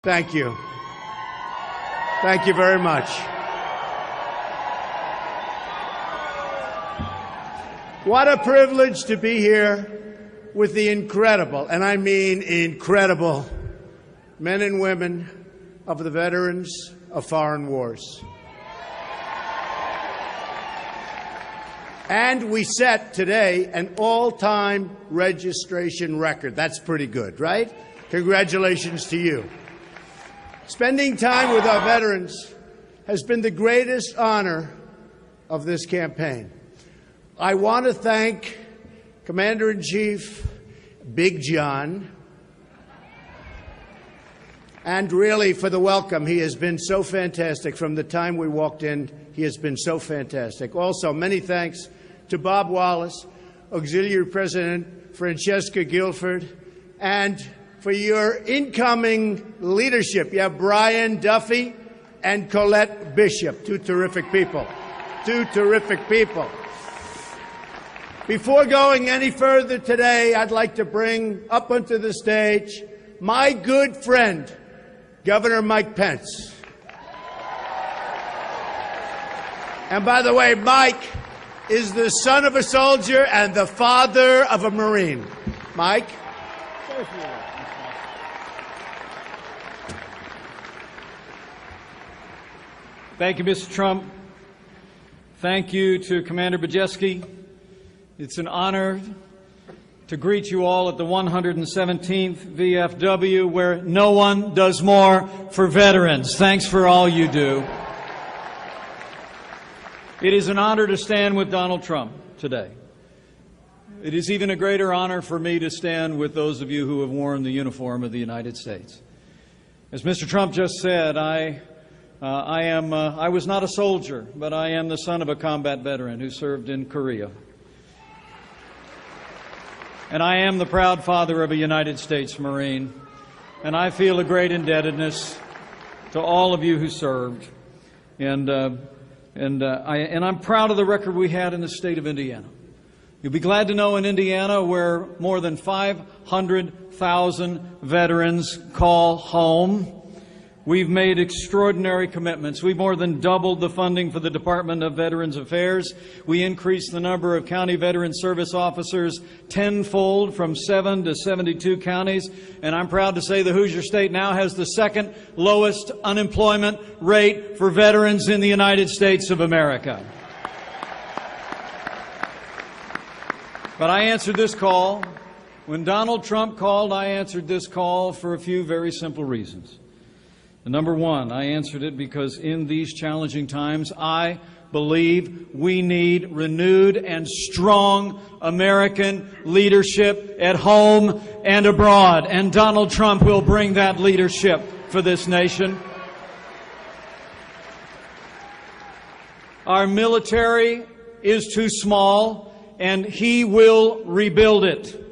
Thank you. Thank you very much. What a privilege to be here with the incredible, and I mean incredible, men and women of the veterans of foreign wars. And we set today an all-time registration record. That's pretty good, right? Congratulations to you. Spending time with our veterans has been the greatest honor of this campaign. I want to thank Commander-in-Chief Big John, and really for the welcome. He has been so fantastic. From the time we walked in, he has been so fantastic. Also, many thanks to Bob Wallace, Auxiliary President Francesca Guilford, and for your incoming leadership. You have Brian Duffy and Colette Bishop, two terrific people. Two terrific people. Before going any further today, I'd like to bring up onto the stage my good friend, Governor Mike Pence. And by the way, Mike is the son of a soldier and the father of a Marine. Mike? Thank you, Mr. Trump. Thank you to Commander Bajewski. It's an honor to greet you all at the 117th VFW, where no one does more for veterans. Thanks for all you do. It is an honor to stand with Donald Trump today. It is even a greater honor for me to stand with those of you who have worn the uniform of the United States. As Mr. Trump just said, I was not a soldier, but I am the son of a combat veteran who served in Korea. And I am the proud father of a United States Marine. And I feel a great indebtedness to all of you who served. And I'm proud of the record we had in the state of Indiana. You'll be glad to know in Indiana, where more than 500,000 veterans call home, we've made extraordinary commitments. We've more than doubled the funding for the Department of Veterans Affairs. We increased the number of county veteran service officers tenfold, from 7 to 72 counties. And I'm proud to say the Hoosier State now has the second lowest unemployment rate for veterans in the United States of America. But I answered this call. When Donald Trump called, I answered this call for a few very simple reasons. Number one, I answered it because in these challenging times, I believe we need renewed and strong American leadership at home and abroad. And Donald Trump will bring that leadership for this nation. Our military is too small, and he will rebuild it.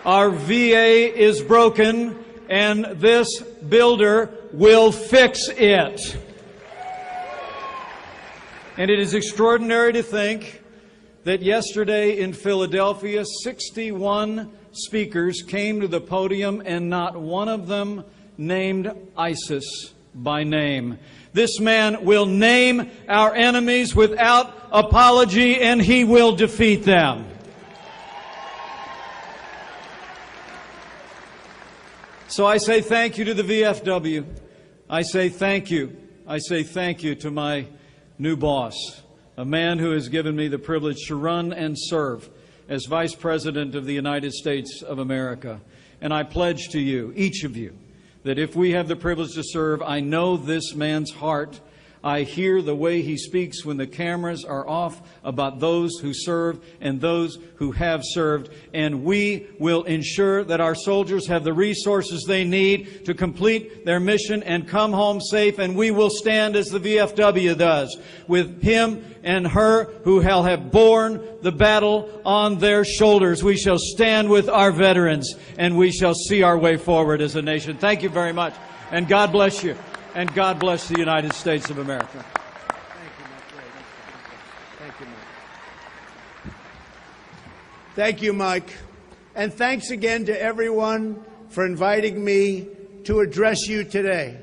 Our VA is broken, and this builder will fix it. And it is extraordinary to think that yesterday in Philadelphia, 61 speakers came to the podium and not one of them named ISIS by name. This man will name our enemies without apology, and he will defeat them. So I say thank you to the VFW. I say thank you. I say thank you to my new boss, a man who has given me the privilege to run and serve as Vice President of the United States of America. And I pledge to you, each of you, that if we have the privilege to serve, I know this man's heart. I hear the way he speaks when the cameras are off about those who serve and those who have served. And we will ensure that our soldiers have the resources they need to complete their mission and come home safe. And we will stand as the VFW does, with him and her who have borne the battle on their shoulders. We shall stand with our veterans, and we shall see our way forward as a nation. Thank you very much, and God bless you. And God bless the United States of America. Thank you, Mike. Thank you, Mike. Thank you, Mike. And thanks again to everyone for inviting me to address you today.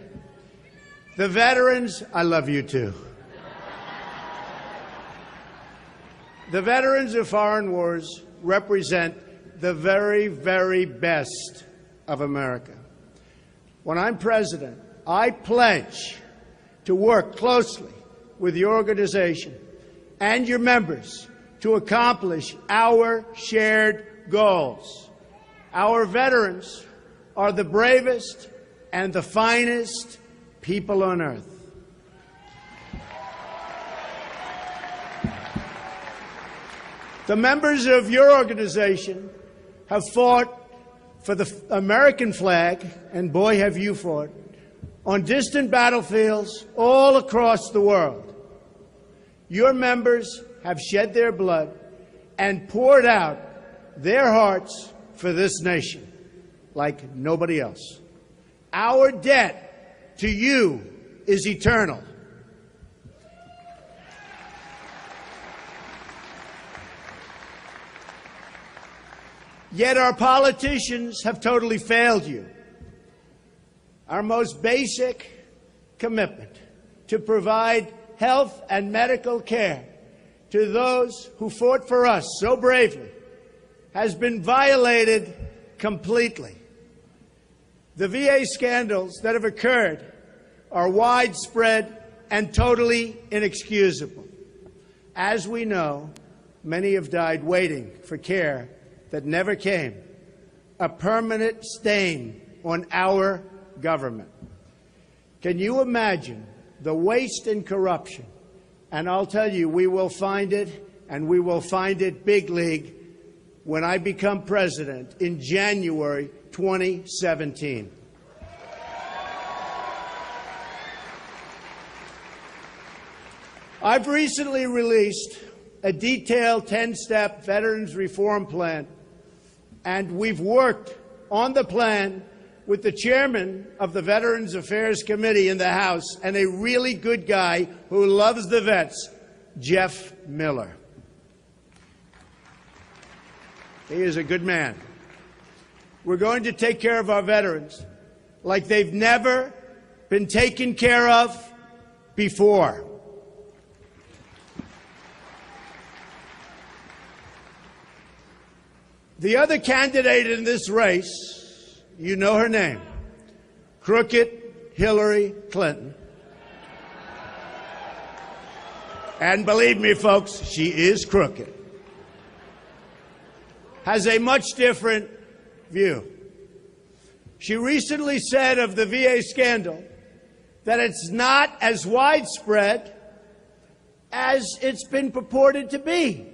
The veterans, I love you too. The veterans of foreign wars represent the very, very best of America. When I'm president, I pledge to work closely with your organization and your members to accomplish our shared goals. Our veterans are the bravest and the finest people on earth. The members of your organization have fought for the American flag, and boy, have you fought, on distant battlefields all across the world. Your members have shed their blood and poured out their hearts for this nation like nobody else. Our debt to you is eternal. Yet our politicians have totally failed you. Our most basic commitment to provide health and medical care to those who fought for us so bravely has been violated completely. The VA scandals that have occurred are widespread and totally inexcusable. As we know, many have died waiting for care that never came, a permanent stain on our government. Can you imagine the waste and corruption? And I'll tell you, we will find it, and we will find it big league when I become president in January 2017. I've recently released a detailed 10-step veterans reform plan, and we've worked on the plan with the chairman of the Veterans Affairs Committee in the House and a really good guy who loves the vets, Jeff Miller. He is a good man. We're going to take care of our veterans like they've never been taken care of before. The other candidate in this race, you know her name, Crooked Hillary Clinton. And believe me, folks, she is crooked. Has a much different view. She recently said of the VA scandal that it's not as widespread as it's been purported to be.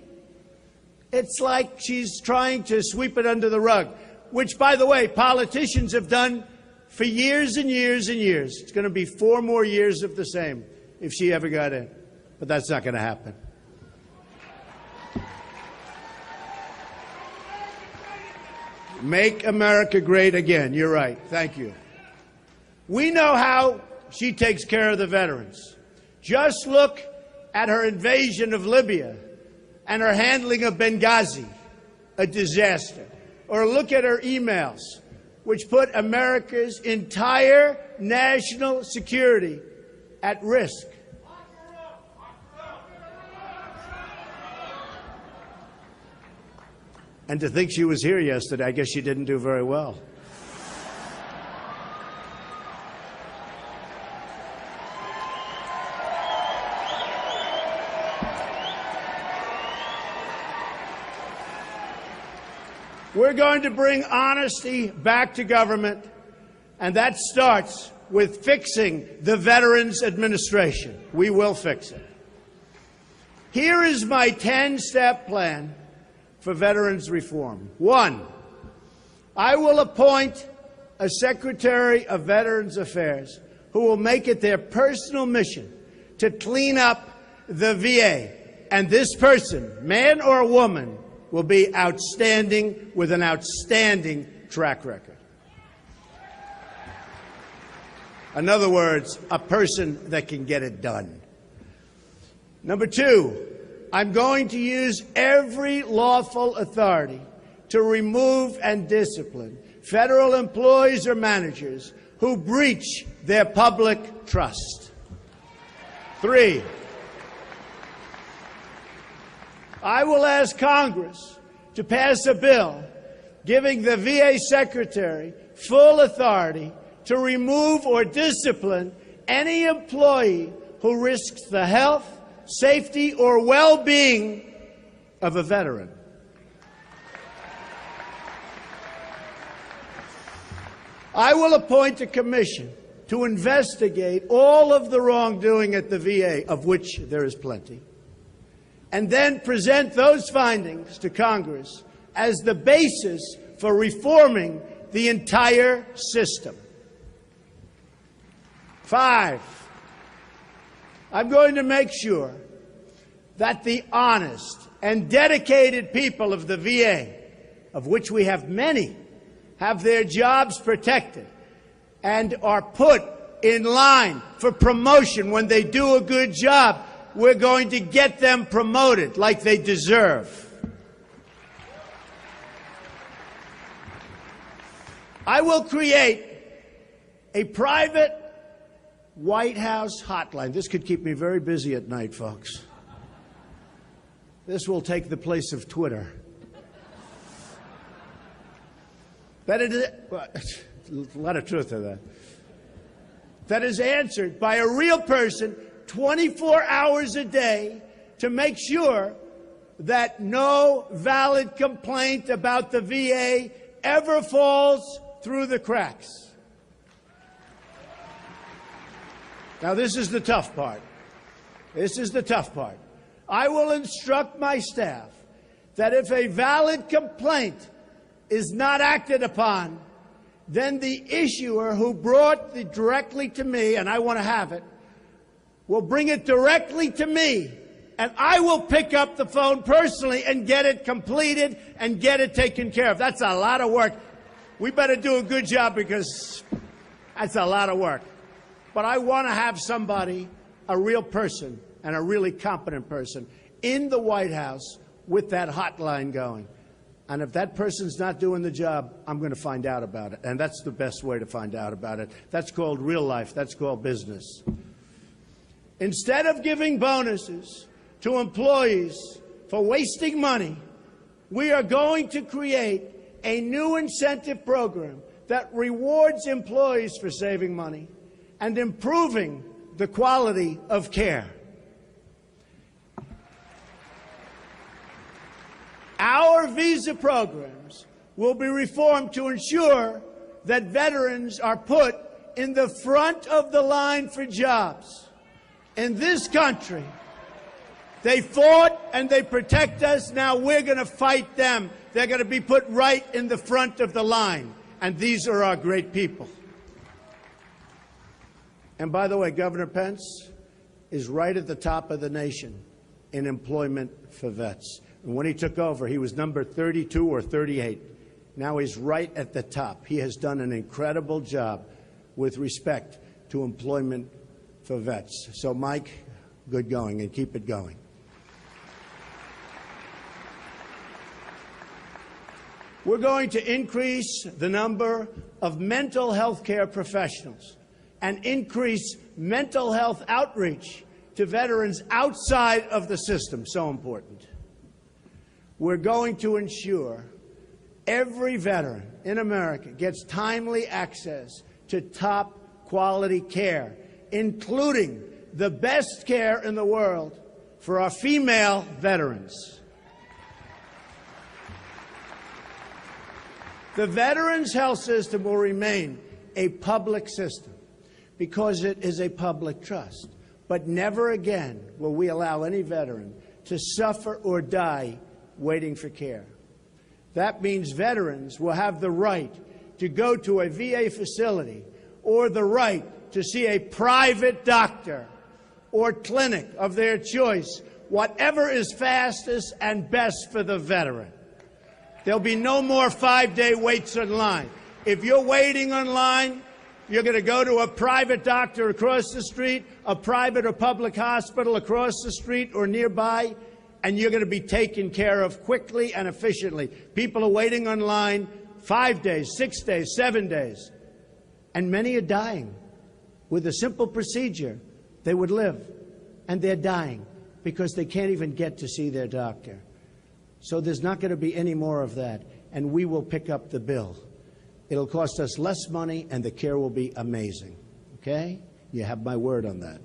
It's like she's trying to sweep it under the rug, which, by the way, politicians have done for years and years and years. It's going to be 4 more years of the same if she ever got in. But that's not going to happen. Make America great again. You're right. Thank you. We know how she takes care of the veterans. Just look at her invasion of Libya and her handling of Benghazi, a disaster. Or look at her emails, which put America's entire national security at risk. And to think she was here yesterday, I guess she didn't do very well. We're going to bring honesty back to government, and that starts with fixing the Veterans Administration. We will fix it. Here is my 10-step plan for veterans reform. 1, I will appoint a Secretary of Veterans Affairs who will make it their personal mission to clean up the VA. And this person, man or woman, will be outstanding with an outstanding track record. In other words, a person that can get it done. Number 2, I'm going to use every lawful authority to remove and discipline federal employees or managers who breach their public trust. 3, I will ask Congress to pass a bill giving the VA Secretary full authority to remove or discipline any employee who risks the health, safety, or well-being of a veteran. I will appoint a commission to investigate all of the wrongdoing at the VA, of which there is plenty, and then present those findings to Congress as the basis for reforming the entire system. 5, I'm going to make sure that the honest and dedicated people of the VA, of which we have many, have their jobs protected and are put in line for promotion when they do a good job. We're going to get them promoted like they deserve. I will create a private White House hotline. This could keep me very busy at night, folks. This will take the place of Twitter. That is, well, a lot of truth to that. That is answered by a real person 24 hours a day to make sure that no valid complaint about the VA ever falls through the cracks. Now, this is the tough part. This is the tough part. I will instruct my staff that if a valid complaint is not acted upon, then the issuer who brought it directly to me, and I want to have it, will bring it directly to me, and I will pick up the phone personally and get it completed and get it taken care of. That's a lot of work. We better do a good job because that's a lot of work. But I want to have somebody, a real person and a really competent person in the White House with that hotline going. And if that person's not doing the job, I'm going to find out about it. And that's the best way to find out about it. That's called real life. That's called business. Instead of giving bonuses to employees for wasting money, we are going to create a new incentive program that rewards employees for saving money and improving the quality of care. Our visa programs will be reformed to ensure that veterans are put in the front of the line for jobs. In this country, they fought and they protect us. Now we're going to fight them. They're going to be put right in the front of the line. And these are our great people. And by the way, Governor Pence is right at the top of the nation in employment for vets. And when he took over, he was number 32 or 38. Now he's right at the top. He has done an incredible job with respect to employment for vets. So, Mike, good going, and keep it going. We're going to increase the number of mental health care professionals and increase mental health outreach to veterans outside of the system. So important. We're going to ensure every veteran in America gets timely access to top quality care, including the best care in the world for our female veterans. The Veterans Health System will remain a public system because it is a public trust. But never again will we allow any veteran to suffer or die waiting for care. That means veterans will have the right to go to a VA facility or the right to see a private doctor or clinic of their choice, whatever is fastest and best for the veteran. There'll be no more 5-day waits in line. If you're waiting online, you're going to go to a private doctor across the street, a private or public hospital across the street or nearby, and you're going to be taken care of quickly and efficiently. People are waiting online 5 days, 6 days, 7 days. And many are dying. With a simple procedure, they would live. And they're dying because they can't even get to see their doctor. So there's not going to be any more of that. And we will pick up the bill. It'll cost us less money, and the care will be amazing. Okay? You have my word on that.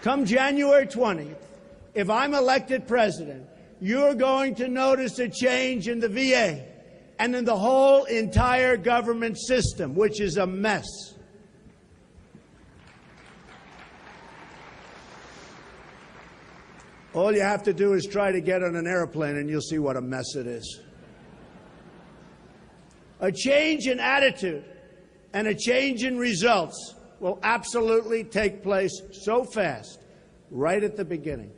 Come January 20th, if I'm elected president, you're going to notice a change in the VA and in the whole entire government system, which is a mess. All you have to do is try to get on an airplane and you'll see what a mess it is. A change in attitude and a change in results will absolutely take place so fast, right at the beginning.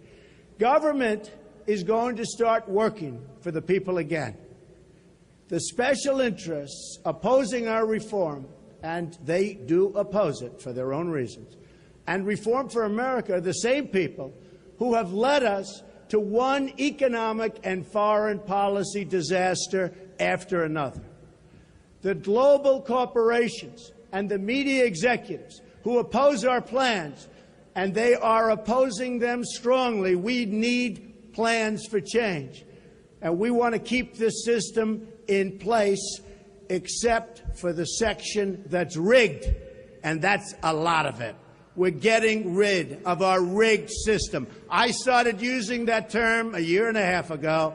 Government is going to start working for the people again. The special interests opposing our reform, and they do oppose it for their own reasons, and Reform for America are the same people who have led us to one economic and foreign policy disaster after another. The global corporations and the media executives who oppose our plans, and they are opposing them strongly. We need plans for change. And we want to keep this system in place except for the section that's rigged, and that's a lot of it. We're getting rid of our rigged system. I started using that term a year and a half ago,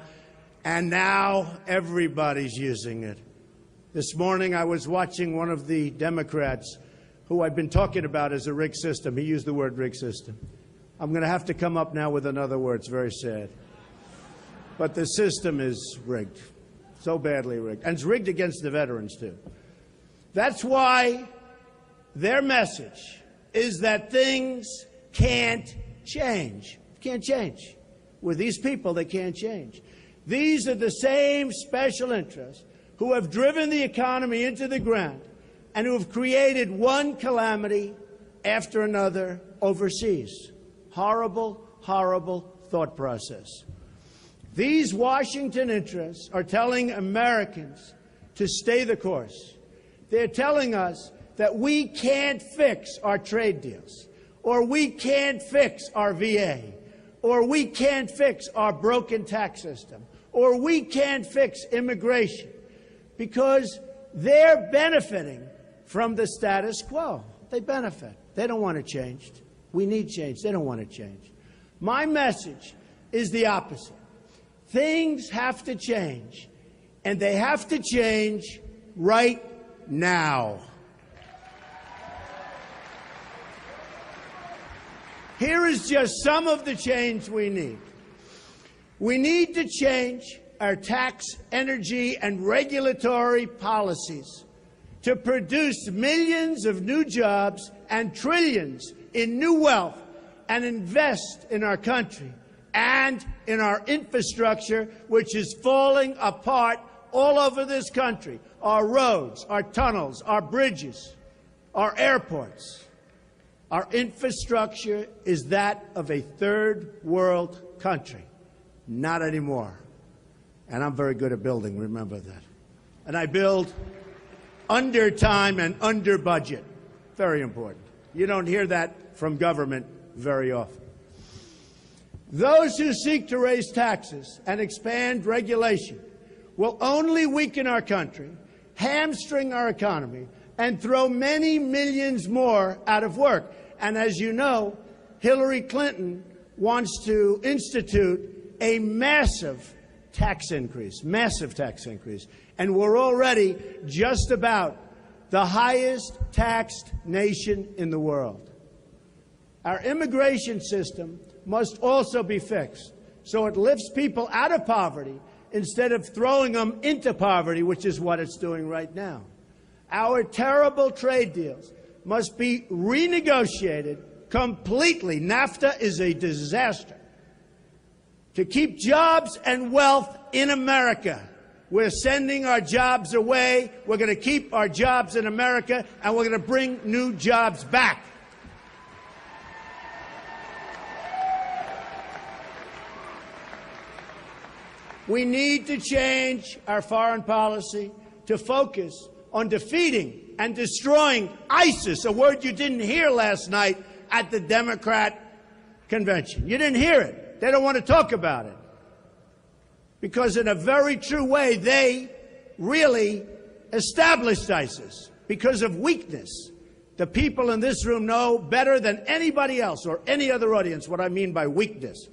and now everybody's using it. This morning I was watching one of the Democrats who I've been talking about as a rigged system. He used the word rigged system. I'm going to have to come up now with another word. It's very sad. But the system is rigged, so badly rigged. And it's rigged against the veterans, too. That's why their message is that things can't change. Can't change. With these people, they can't change. These are the same special interests who have driven the economy into the ground and who have created one calamity after another overseas. Horrible, horrible thought process. These Washington interests are telling Americans to stay the course. They're telling us that we can't fix our trade deals, or we can't fix our VA, or we can't fix our broken tax system, or we can't fix immigration, because they're benefiting from the status quo. They benefit. They don't want to change. We need change. They don't want to change. My message is the opposite. Things have to change, and they have to change right now. Here is just some of the change we need. We need to change our tax, energy, and regulatory policies to produce millions of new jobs and trillions in new wealth and invest in our country and in our infrastructure, which is falling apart all over this country. Our roads, our tunnels, our bridges, our airports. Our infrastructure is that of a third world country. Not anymore. And I'm very good at building, remember that. And I build under time and under budget. Very important. You don't hear that from government very often. Those who seek to raise taxes and expand regulation will only weaken our country, hamstring our economy, and throw many millions more out of work. And as you know, Hillary Clinton wants to institute a massive tax increase. And we're already just about the highest taxed nation in the world. Our immigration system must also be fixed so it lifts people out of poverty instead of throwing them into poverty, which is what it's doing right now. Our terrible trade deals must be renegotiated completely. NAFTA is a disaster. To keep jobs and wealth in America, we're sending our jobs away. We're going to keep our jobs in America, and we're going to bring new jobs back. We need to change our foreign policy to focus on defeating and destroying ISIS, a word you didn't hear last night at the Democrat convention. You didn't hear it. They don't want to talk about it. Because in a very true way, they really established ISIS because of weakness. The people in this room know better than anybody else or any other audience what I mean by weakness.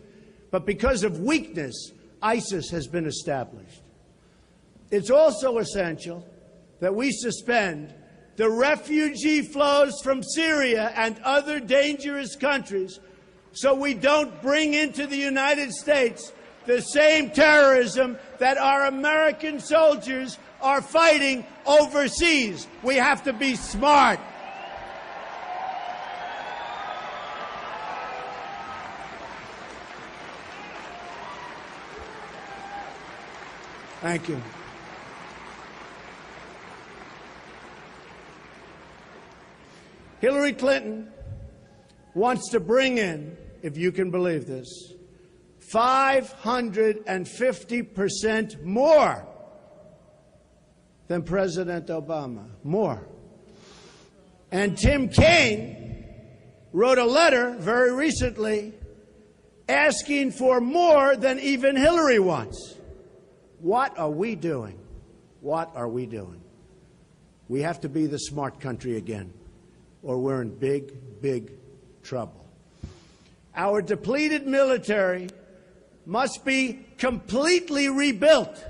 But because of weakness, ISIS has been established. It's also essential that we suspend the refugee flows from Syria and other dangerous countries so we don't bring into the United States the same terrorism that our American soldiers are fighting overseas. We have to be smart. Thank you. Hillary Clinton wants to bring in, if you can believe this, 550% more than President Obama. More. And Tim Kaine wrote a letter very recently asking for more than even Hillary wants. What are we doing? What are we doing? We have to be the smart country again, or we're in big, big trouble. Our depleted military must be completely rebuilt.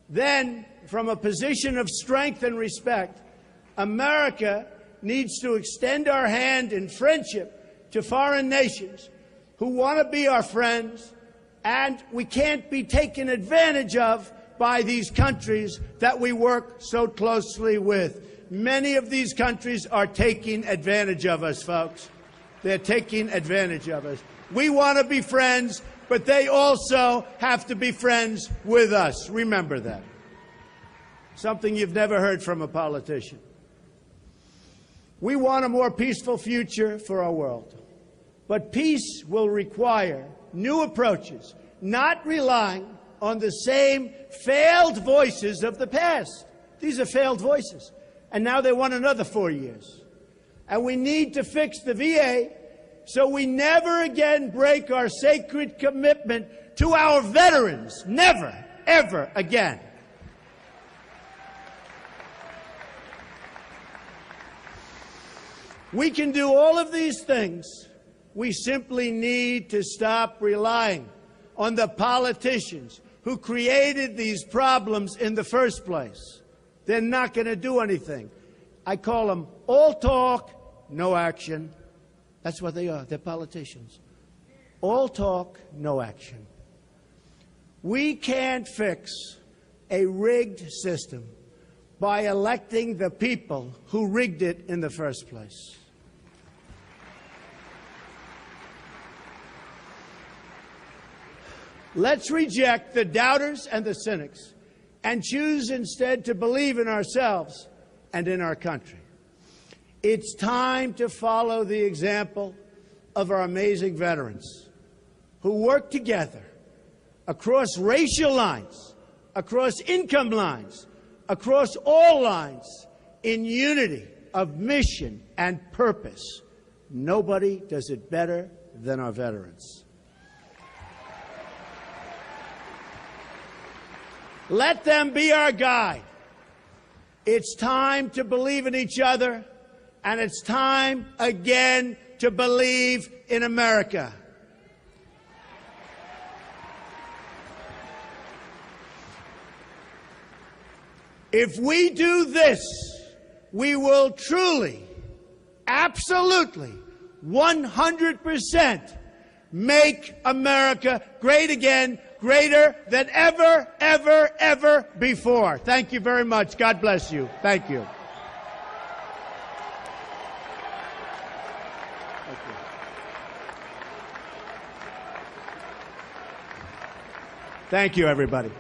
Then, from a position of strength and respect, America needs to extend our hand in friendship to foreign nations who want to be our friends, and we can't be taken advantage of by these countries that we work so closely with. Many of these countries are taking advantage of us, folks. They're taking advantage of us. We want to be friends, but they also have to be friends with us. Remember that. Something you've never heard from a politician. We want a more peaceful future for our world. But peace will require new approaches, not relying on the same failed voices of the past. These are failed voices. And now they want another 4 years. And we need to fix the VA so we never again break our sacred commitment to our veterans. Never, ever again. We can do all of these things. We simply need to stop relying on the politicians who created these problems in the first place. They're not going to do anything. I call them all talk, no action. That's what they are. They're politicians. All talk, no action. We can't fix a rigged system by electing the people who rigged it in the first place. Let's reject the doubters and the cynics and choose instead to believe in ourselves and in our country. It's time to follow the example of our amazing veterans who work together across racial lines, across income lines, across all lines, in unity of mission and purpose. Nobody does it better than our veterans. Let them be our guide. It's time to believe in each other, and it's time again to believe in America. If we do this, we will truly, absolutely, 100% make America great again, greater than ever, ever, ever before. Thank you very much. God bless you. Thank you. Thank you, everybody.